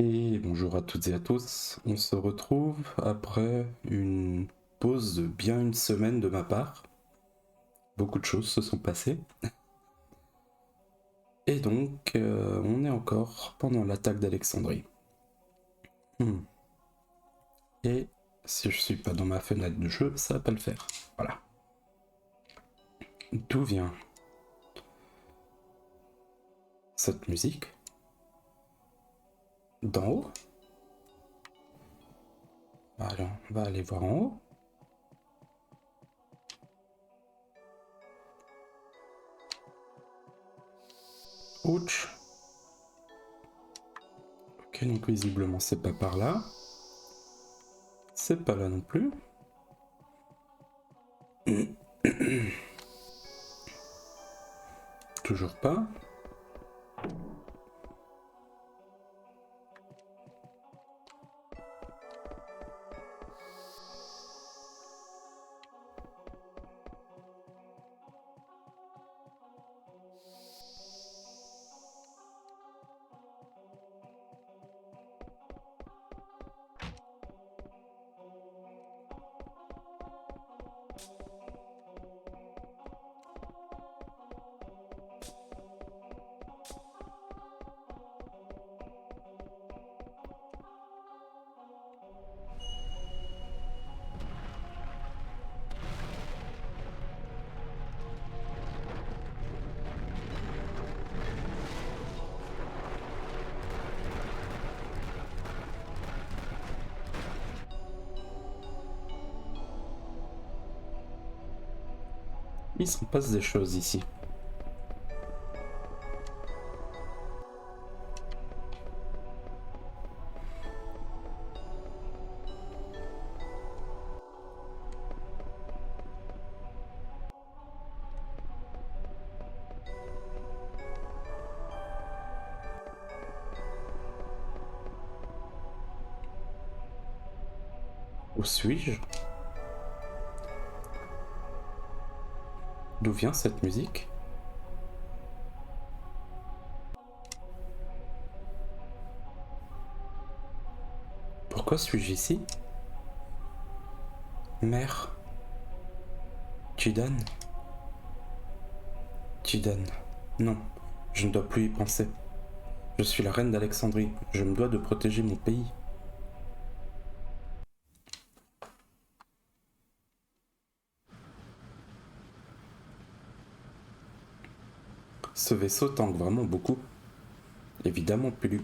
Et bonjour à toutes et à tous, on se retrouve après une pause de bien une semaine de ma part. Beaucoup de choses se sont passées. Et donc, on est encore pendant l'attaque d'Alexandrie. Hmm. Et si je suis pas dans ma fenêtre de jeu, ça va pas le faire. Voilà. D'où vient cette musique? D'en haut? Alors, on va aller voir en haut. Ouch. Ok, donc visiblement c'est pas par là. C'est pas là non plus. Toujours pas. Il s'en passe des choses ici. Où suis-je? D'où vient cette musique? Pourquoi suis-je ici? Mère, Tidan? Tidan. Non, je ne dois plus y penser. Je suis la reine d'Alexandrie. Je me dois de protéger mon pays. Ce vaisseau tangue vraiment beaucoup. Évidemment, Pulu.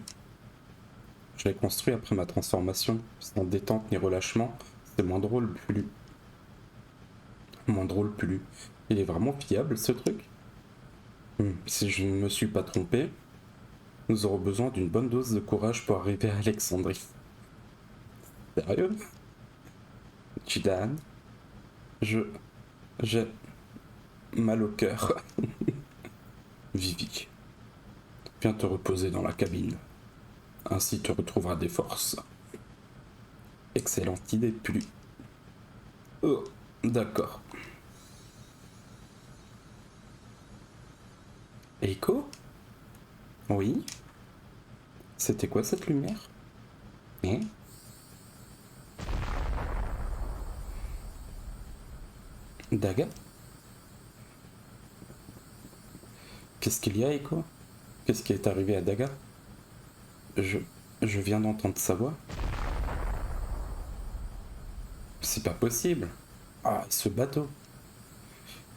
Je l'ai construit après ma transformation, sans détente ni relâchement. C'est moins drôle, Pulu. Moins drôle, Pulu. Il est vraiment fiable, ce truc? Si je ne me suis pas trompé, nous aurons besoin d'une bonne dose de courage pour arriver à Alexandrie. Sérieux? Tidan? Je... J'ai mal au cœur. Vivi, viens te reposer dans la cabine. Ainsi tu retrouveras des forces. Excellente idée, Pulu. Oh, d'accord. Echo? Oui? C'était quoi cette lumière? Hein? Daga? Qu'est-ce qu'il y a, Echo? Qu'est-ce qui est arrivé à Daga? Je... Je viens d'entendre sa voix. C'est pas possible. Ah, ce bateau.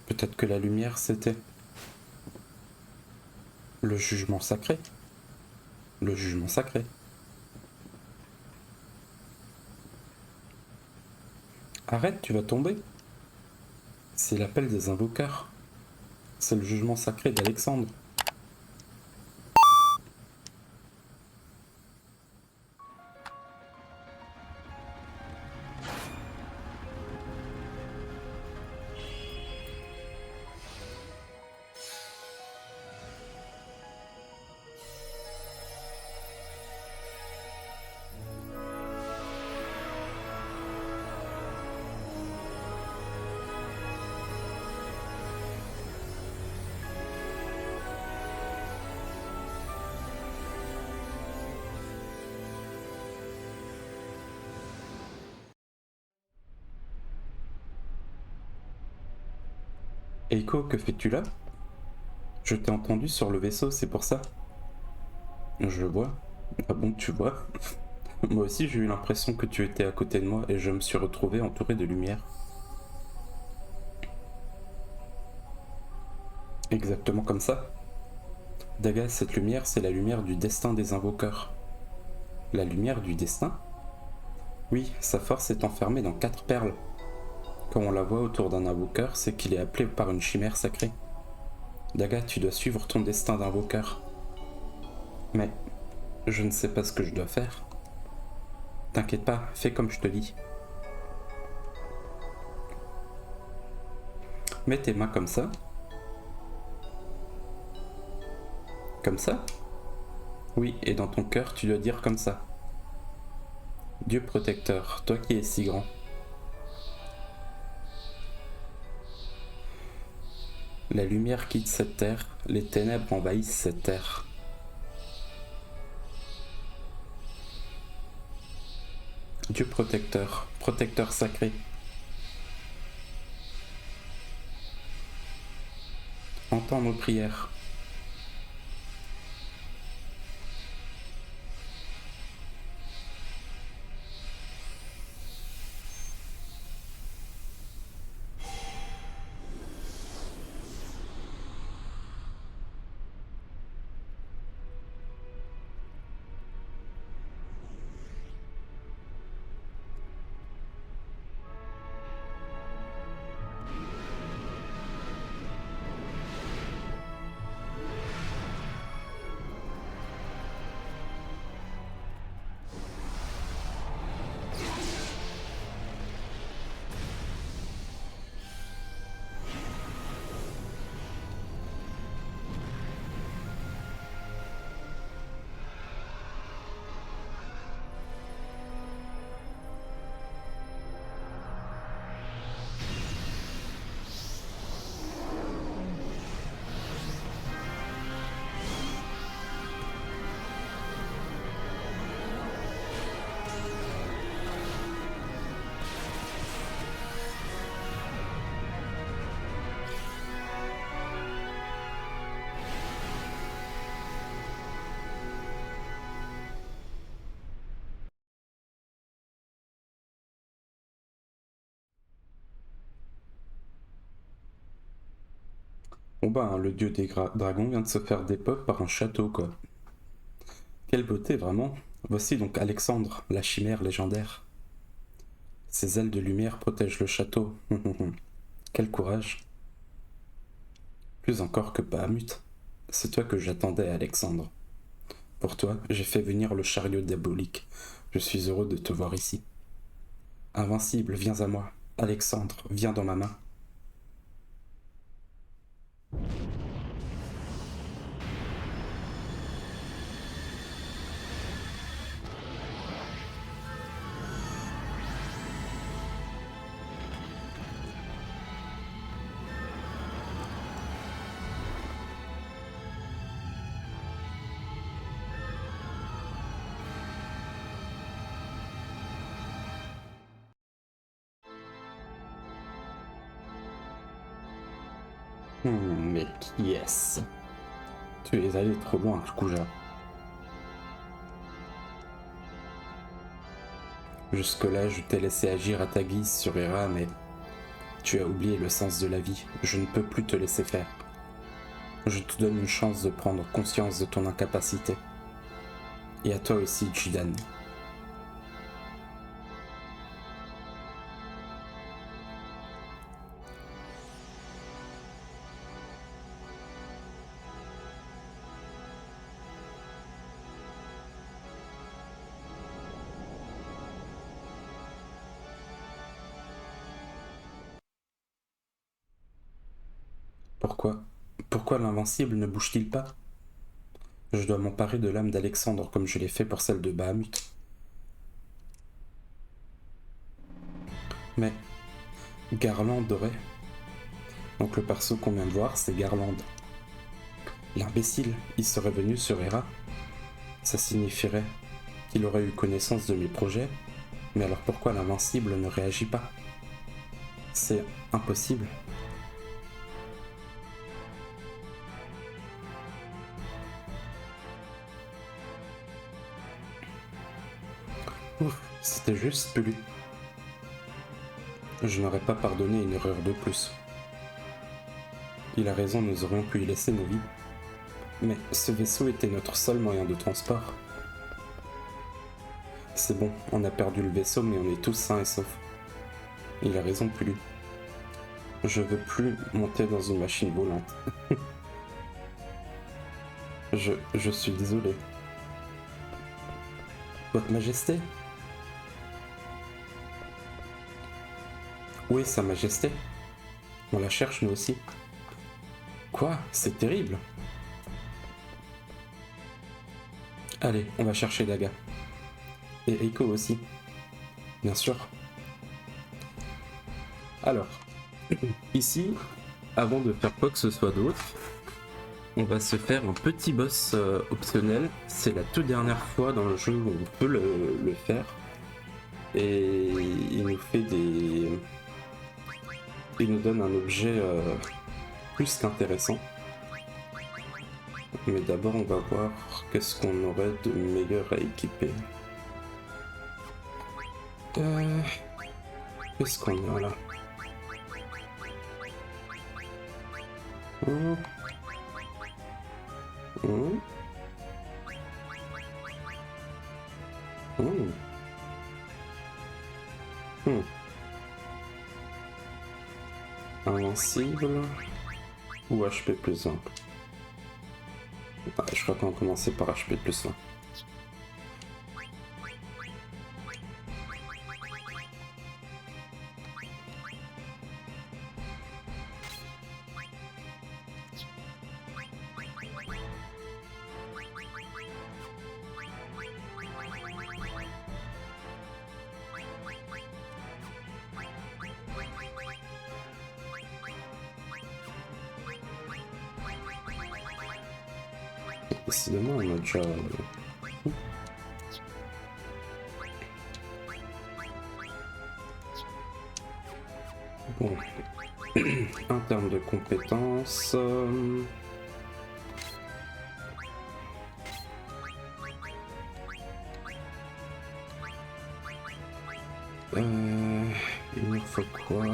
Peut-être que la lumière, c'était... le jugement sacré. Le jugement sacré. Arrête, tu vas tomber. C'est l'appel des invoqueurs. C'est le jugement sacré d'Alexandre. Eiko, que fais-tu là? Je t'ai entendu sur le vaisseau, c'est pour ça. Je vois. Ah bon, tu vois? Moi aussi j'ai eu l'impression que tu étais à côté de moi et je me suis retrouvé entouré de lumière. Exactement comme ça. Daga, cette lumière, c'est la lumière du destin des invoqueurs. La lumière du destin? Oui, sa force est enfermée dans 4 perles. Quand on la voit autour d'un invoqueur, c'est qu'il est appelé par une chimère sacrée. Daga, tu dois suivre ton destin d'invoqueur. Mais je ne sais pas ce que je dois faire. T'inquiète pas, fais comme je te dis. Mets tes mains comme ça. Comme ça? Oui, et dans ton cœur, tu dois dire comme ça. Dieu protecteur, toi qui es si grand. La lumière quitte cette terre, les ténèbres envahissent cette terre. Dieu protecteur, protecteur sacré, entends nos prières. Bon bah, le dieu des dragons vient de se faire dépop par un château, quoi. Quelle beauté, vraiment. Voici donc Alexandre, la chimère légendaire. Ses ailes de lumière protègent le château. Quel courage. Plus encore que Bahamut. C'est toi que j'attendais, Alexandre. Pour toi, j'ai fait venir le chariot diabolique. Je suis heureux de te voir ici. Invincible, viens à moi. Alexandre, viens dans ma main. Mais qui est-ce? Tu es allé trop loin, Kuja. Jusque-là, je t'ai laissé agir à ta guise sur Hera, mais tu as oublié le sens de la vie. Je ne peux plus te laisser faire. Je te donne une chance de prendre conscience de ton incapacité. Et à toi aussi, Jidan. Pourquoi? Pourquoi l'invincible ne bouge-t-il pas? Je dois m'emparer de l'âme d'Alexandre comme je l'ai fait pour celle de Bahamut. Mais Garland aurait... Donc le perso qu'on vient de voir, c'est Garland. L'imbécile, il serait venu sur Hera. Ça signifierait qu'il aurait eu connaissance de mes projets, mais alors pourquoi l'invincible ne réagit pas? C'est impossible. Ouf, c'était juste Pulu. Je n'aurais pas pardonné une erreur de plus. Il a raison, nous aurions pu y laisser nos vies. Mais ce vaisseau était notre seul moyen de transport. C'est bon, on a perdu le vaisseau, mais on est tous sains et saufs. Il a raison, Pulu. Je veux plus monter dans une machine volante. je suis désolé. Votre Majesté? Où est Sa Majesté? On la cherche nous aussi. Quoi? C'est terrible. Allez, on va chercher Daga. Et Eiko aussi. Bien sûr. Alors, ici, avant de faire quoi que ce soit d'autre, on va se faire un petit boss optionnel. C'est la toute dernière fois dans le jeu où on peut le faire. Et il nous fait des... Il nous donne un objet plus qu'intéressant. Mais d'abord, on va voir qu'est-ce qu'on aurait de meilleur à équiper. Qu'est-ce qu'on a là? Invincible ou HP plus 1? Je crois qu'on va commencer par HP plus 1. Décidément, on a déjà... Bon. En termes de compétences... il nous faut quoi?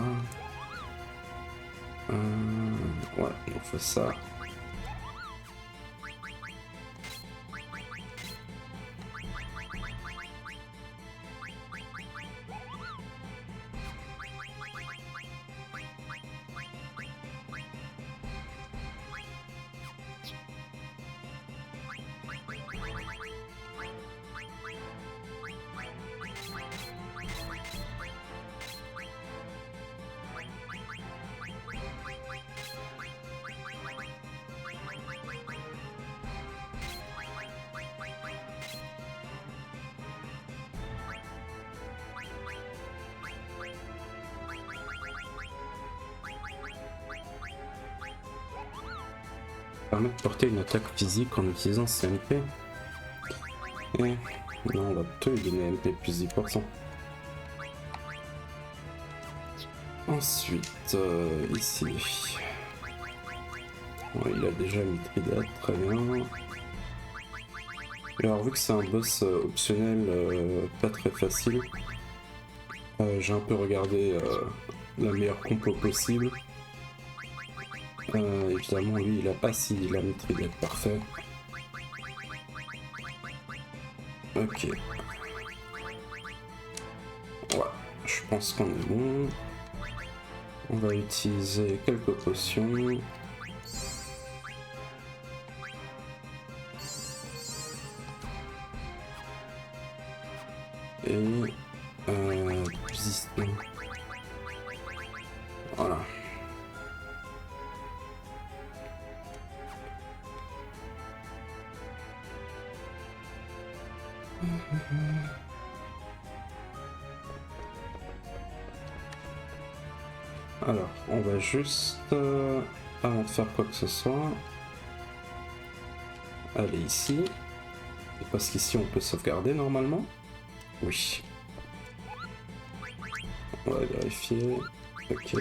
Ouais, il nous faut ça. Permet de porter une attaque physique en utilisant CMP. Et non, on va plutôt lui donner MP plus 10%. Ensuite, ici. Ouais, il a déjà Mithridate, très bien. Alors, vu que c'est un boss optionnel pas très facile, j'ai un peu regardé la meilleure compo possible. Évidemment, lui, il a pas si il a Mithridate, parfait. Ok. Ouais, je pense qu'on est bon. On va utiliser quelques potions. Et... voilà. Alors, on va juste, avant de faire quoi que ce soit, aller ici. Parce qu'ici on peut sauvegarder normalement. Oui. On va vérifier. Ok.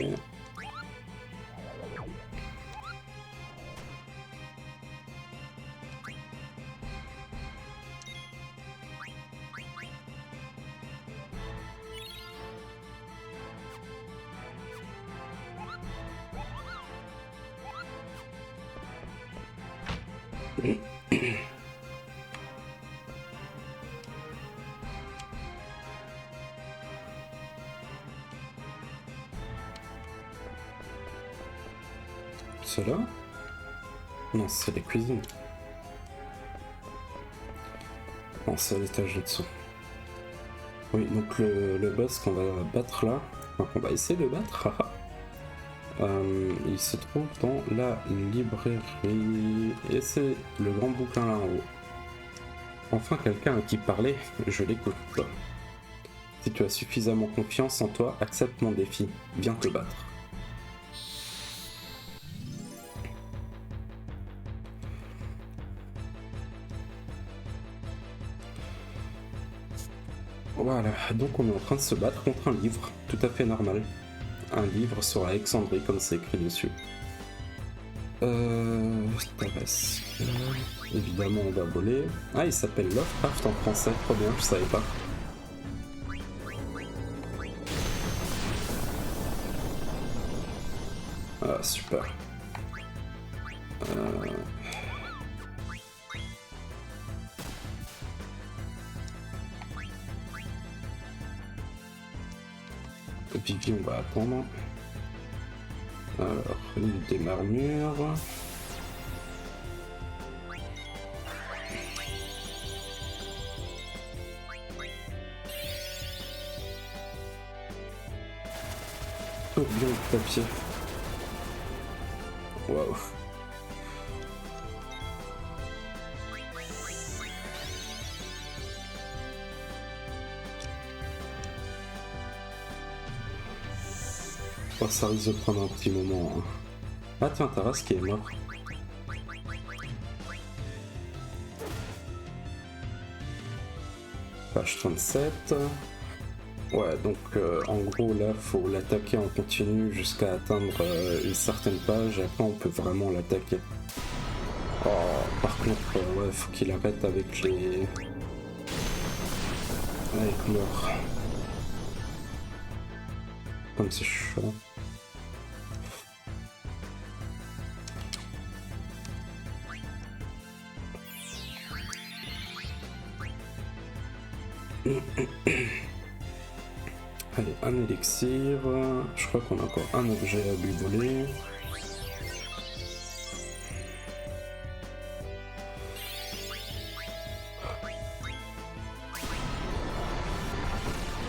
C'est là? Non, c'est les cuisines. Non, c'est à l'étage en dessous. Oui, donc le boss qu'on va battre là, enfin qu'on va essayer de battre, haha, il se trouve dans la librairie. Et c'est le grand bouquin là en haut. Enfin quelqu'un à qui parler, je l'écoute. Si tu as suffisamment confiance en toi, accepte mon défi, viens te battre. Voilà, donc on est en train de se battre contre un livre, tout à fait normal. Un livre sur Alexandrie, comme c'est écrit dessus. Tabasque. Évidemment, on va voler. Ah, il s'appelle Lovecraft en français, trop bien, je savais pas. Ah, super. Vivi, on va attendre. Alors, une des marmures. Tourbillon de papier. Waouh. Oh, ça risque de prendre un petit moment. Hein. Ah tiens, Taras qui est mort. Page 37. Ouais, donc en gros là, faut l'attaquer en continu jusqu'à atteindre une certaine page et après on peut vraiment l'attaquer. Oh, par contre, ouais, faut qu'il arrête avec les... avec leur... Comme c'est chaud. Allez, un élixir. Je crois qu'on a encore un objet à lui voler.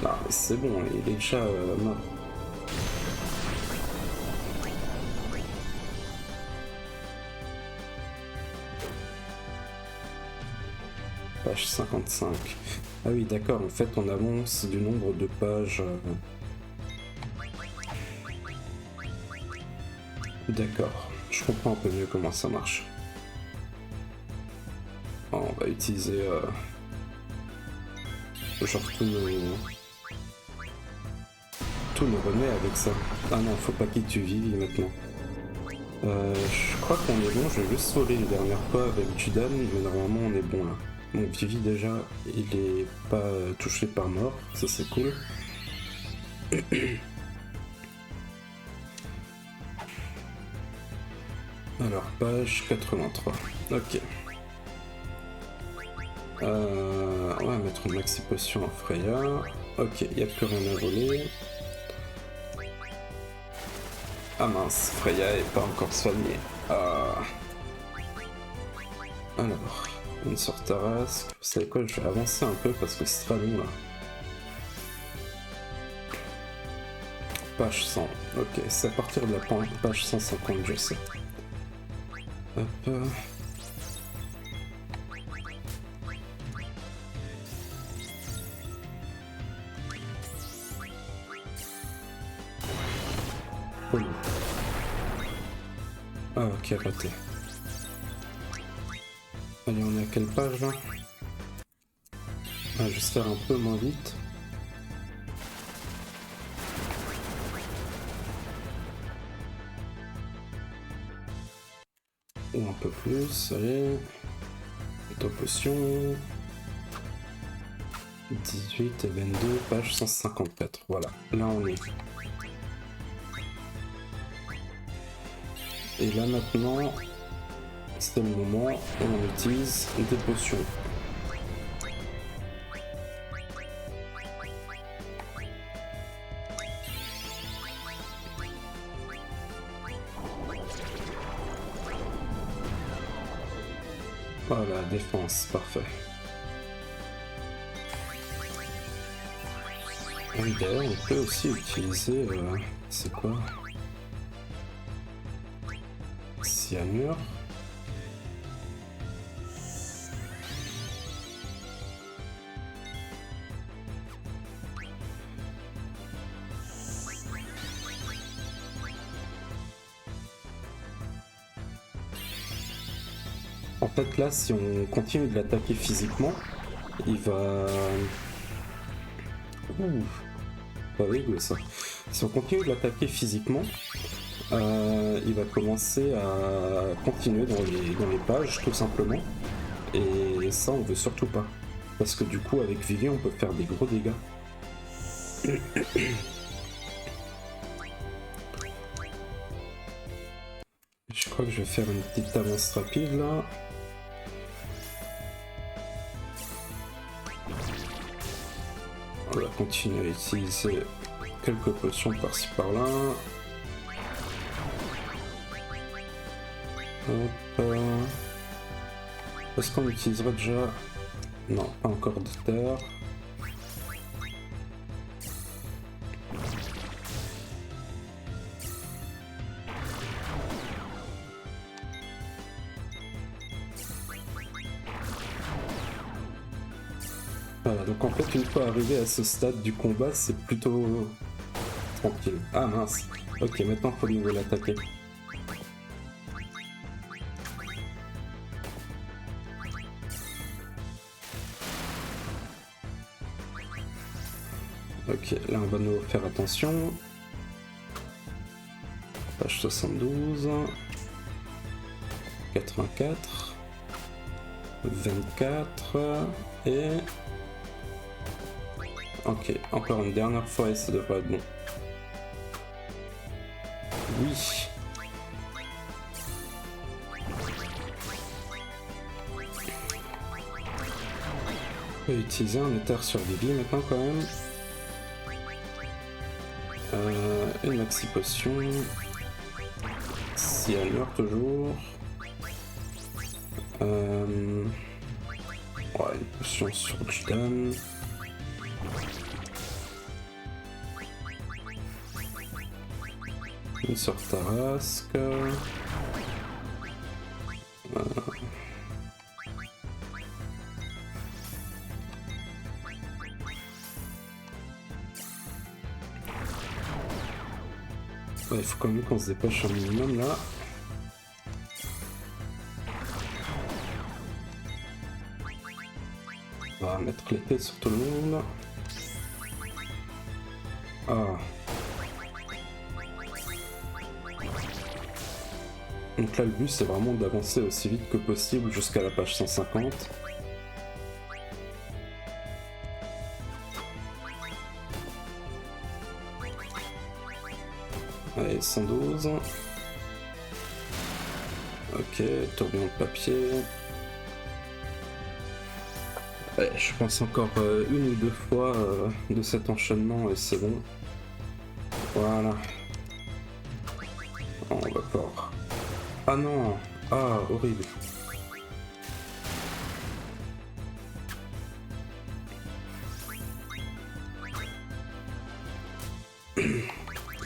Ah, c'est bon, il est déjà mort. Page 55. Ah oui, d'accord, en fait on avance du nombre de pages. D'accord, je comprends un peu mieux comment ça marche. Oh, on va utiliser genre tous nos remets avec ça. Ah non, faut pas qu'il tue Vivi maintenant. Je crois qu'on est bon, je vais juste sauver les dernières fois avec Judan, mais normalement on est bon là. Bon, Vivi déjà, il est pas touché par mort, ça c'est cool. Alors, page 83. Ok. On va mettre une maxi potion à Freya. Ok, il n'y a plus rien à voler. Ah mince, Freya est pas encore soignée. Alors, une sorte Tarasque. Vous savez quoi, je vais avancer un peu parce que c'est très long là. Page 100. Ok, c'est à partir de la page 150, je sais. Hop. Oh. Ah ok, raté. Allez, on est à quelle page là? Ah, juste faire un peu moins vite. Ou un peu plus, allez. Auto potion. 18 et 22, page 154. Voilà, là on est. Et là maintenant, c'est le moment où on utilise des potions. Voilà, défense, parfait. Oui, d'ailleurs, on peut aussi utiliser... c'est quoi? Cyanure. En fait, là, si on continue de l'attaquer physiquement, il va... Ouh, pas rigolo ça. Si on continue de l'attaquer physiquement, il va commencer à continuer dans les pages, tout simplement. Et ça, on veut surtout pas. Parce que du coup, avec Vivi, on peut faire des gros dégâts. Je crois que je vais faire une petite avance rapide, là. On va continuer à utiliser quelques potions par-ci par-là. Hop. Est-ce qu'on utilisera déjà... Non, pas encore de terre. Voilà, donc en fait, une fois arrivé à ce stade du combat, c'est plutôt tranquille. Ah mince. Ok, maintenant, il faut nouveau l'attaquer. Ok, là on va nous faire attention. Page 72. 84. 24. Et... Ok, encore une dernière fois et ça devrait être bon. Oui. On peut utiliser un éther sur Vivi maintenant quand même. Une maxi potion. Cyanure toujours. Ouais, une potion sur Judan. Une sur Tarasque. Ouais, il faut quand même qu'on se dépêche un minimum là. On va mettre l'été sur tout le monde. Ah. Donc là le but c'est vraiment d'avancer aussi vite que possible jusqu'à la page 150. Allez, 112. Ok, tourbillon de papier. Ouais, je pense encore une ou deux fois de cet enchaînement et c'est bon. Voilà. Oh, on va pouvoir... Ah non! Ah, horrible.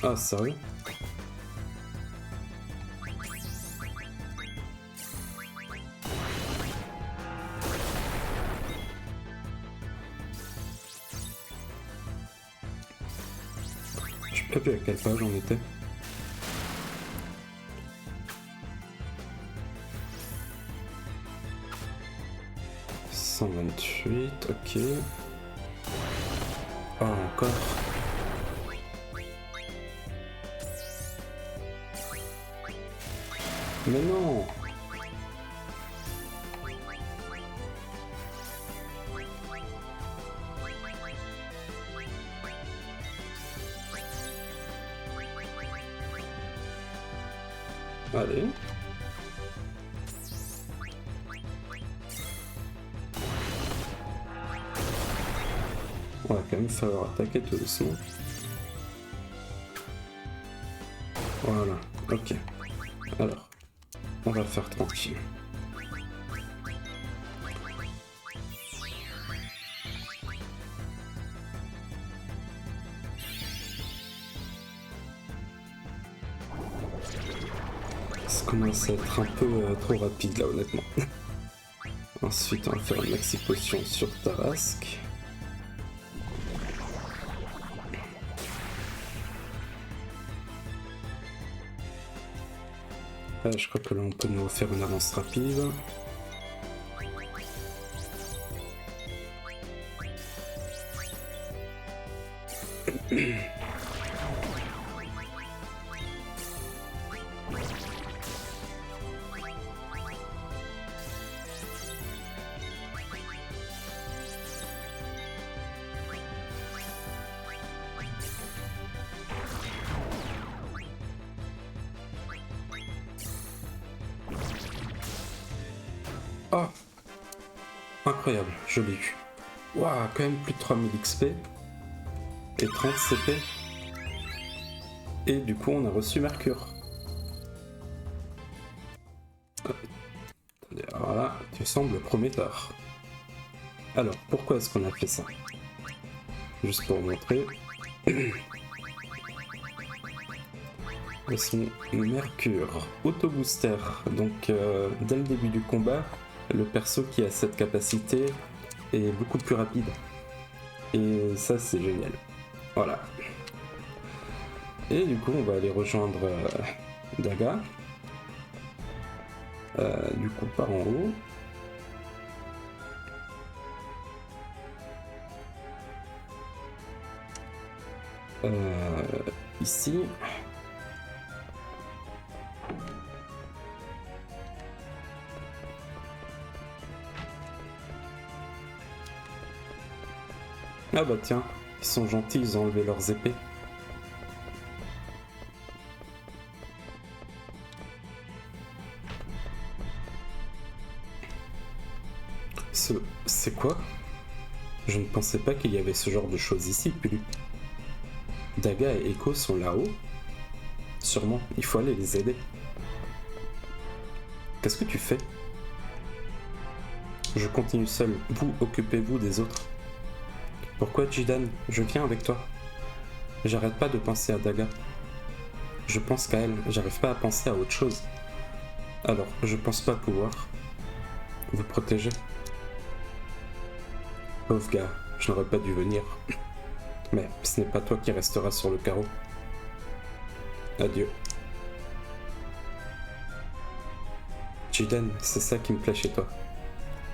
Ah, sérieux? Je sais pas plus à quelle page on était. « 128, ok. Ah, encore. Mais non! Allez. On va quand même falloir attaquer tout doucement. Voilà, ok. Alors, on va faire tranquille. Ça commence à être un peu trop rapide là, honnêtement. Ensuite, on va faire une maxi potion sur Tarrasque. Je crois que là on peut nous faire une avance rapide. Oh, incroyable, je l'ai eu. Waouh, quand même plus de 3000 XP et 30 CP. Et du coup, on a reçu Mercure. Alors là, tu sembles prometteur. Alors, pourquoi est-ce qu'on a fait ça? Juste pour montrer. Son Mercure, auto-booster. Donc, dès le début du combat, le perso qui a cette capacité est beaucoup plus rapide. Et ça, c'est génial. Voilà. Et du coup, on va aller rejoindre Daga. Du coup, par en haut. Ici. Ah bah tiens, ils sont gentils, ils ont enlevé leurs épées. C'est quoi? Je ne pensais pas qu'il y avait ce genre de choses ici, Pulu. Daga et Echo sont là-haut. Sûrement, il faut aller les aider. Qu'est-ce que tu fais? Je continue seul, vous occupez-vous des autres. Pourquoi Jidan? Je viens avec toi. J'arrête pas de penser à Daga. Je pense qu'à elle, j'arrive pas à penser à autre chose. Alors, je pense pas pouvoir vous protéger. Pauvre gars, je n'aurais pas dû venir. Mais ce n'est pas toi qui resteras sur le carreau. Adieu. Jidan, c'est ça qui me plaît chez toi.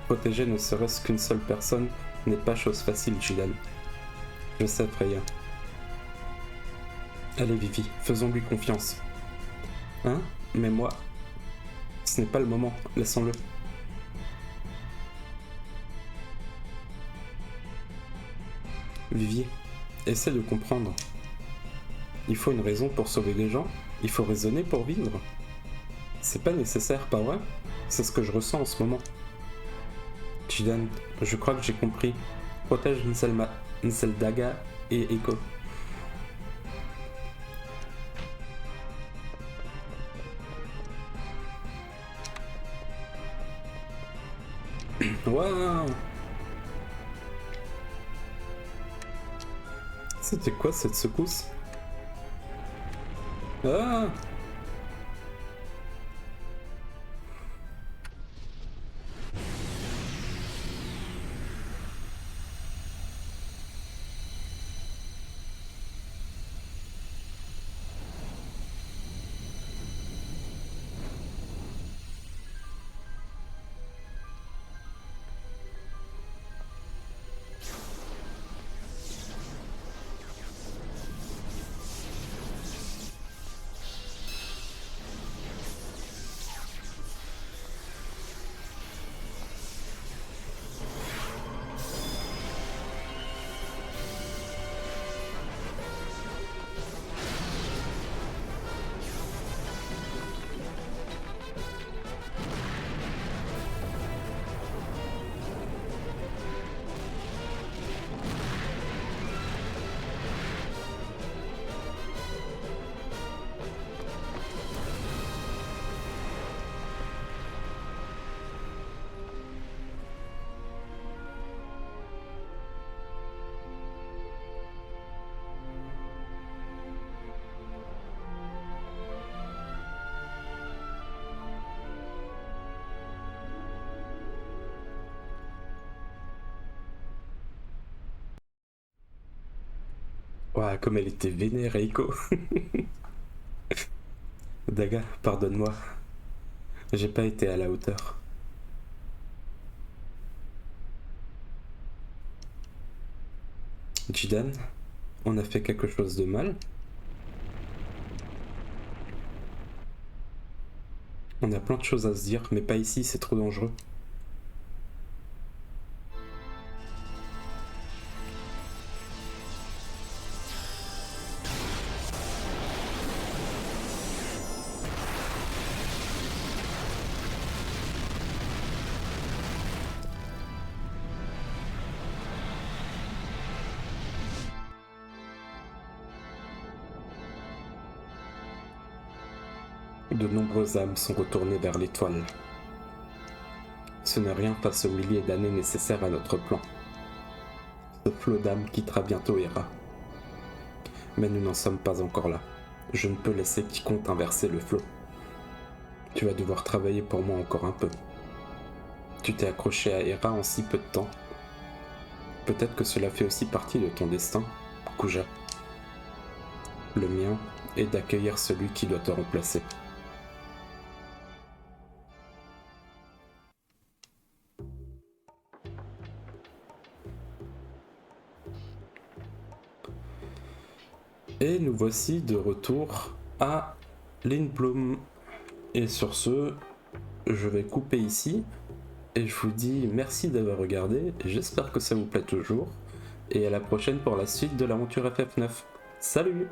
Protéger ne serait-ce qu'une seule personne n'est pas chose facile, Jidan. Je sais, Freya. Allez, Vivi, faisons-lui confiance. Hein? Mais moi... Ce n'est pas le moment, laissons-le. Vivi, essaie de comprendre. Il faut une raison pour sauver des gens, il faut raisonner pour vivre. C'est pas nécessaire, pas vrai? C'est ce que je ressens en ce moment. Jidan, je crois que j'ai compris. Protège Nseldaga et Echo. Waouh! C'était quoi cette secousse? Ah! Ouah, comme elle était vénère, Eiko. Daga, pardonne-moi. J'ai pas été à la hauteur. Jidan, on a fait quelque chose de mal? On a plein de choses à se dire, mais pas ici, c'est trop dangereux. De nombreuses âmes sont retournées vers l'étoile. Ce n'est rien face aux milliers d'années nécessaires à notre plan. Ce flot d'âmes quittera bientôt Hera. Mais nous n'en sommes pas encore là. Je ne peux laisser quiconque inverser le flot. Tu vas devoir travailler pour moi encore un peu. Tu t'es accroché à Hera en si peu de temps. Peut-être que cela fait aussi partie de ton destin, Kuja. Le mien est d'accueillir celui qui doit te remplacer. Et nous voici de retour à Lindblum. Et sur ce, je vais couper ici. Et je vous dis merci d'avoir regardé. J'espère que ça vous plaît toujours. Et à la prochaine pour la suite de l'aventure FF9. Salut!